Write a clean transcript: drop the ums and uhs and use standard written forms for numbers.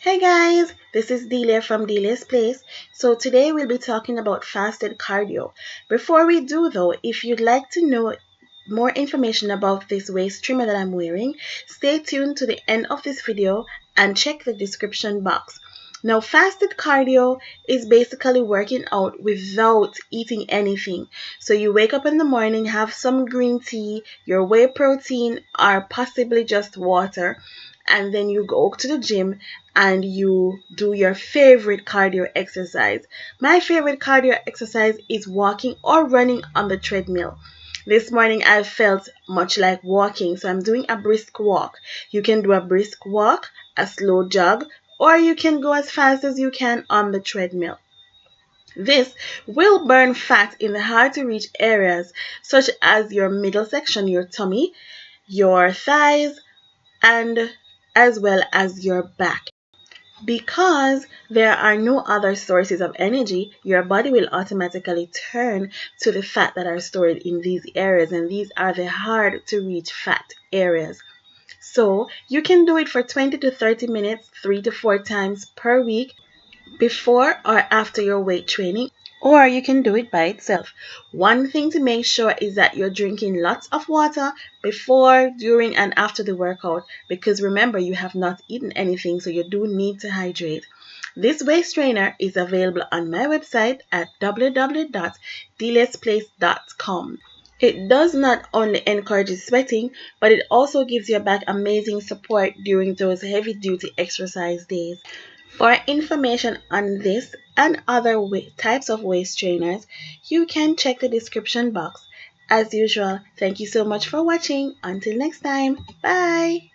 Hey guys, this is Delia from Delia's Place. So today we'll be talking about fasted cardio. Before we do though, if you'd like to know more information about this waist trimmer that I'm wearing, stay tuned to the end of this video and check the description box. Now, fasted cardio is basically working out without eating anything. So you wake up in the morning, have some green tea, your whey protein, or possibly just water, and then you go to the gym and you do your favorite cardio exercise. My favorite cardio exercise is walking or running on the treadmill. This morning I felt much like walking, so I'm doing a brisk walk. You can do a brisk walk, a slow jog, or you can go as fast as you can on the treadmill. This will burn fat in the hard to reach areas such as your middle section, your tummy, your thighs, and as well as your back. Because there are no other sources of energy, your body will automatically turn to the fat that are stored in these areas, and these are the hard to reach fat areas. So you can do it for 20 to 30 minutes, 3 to 4 times per week before or after your weight training, or you can do it by itself. One thing to make sure is that you're drinking lots of water before, during, and after the workout, because remember, you have not eaten anything, so you do need to hydrate. This waist trainer is available on my website at www.deliasplace.com. It does not only encourage sweating, but it also gives your back amazing support during those heavy duty exercise days. For information on this and other types of waist trainers, you can check the description box. As usual, thank you so much for watching. Until next time, bye!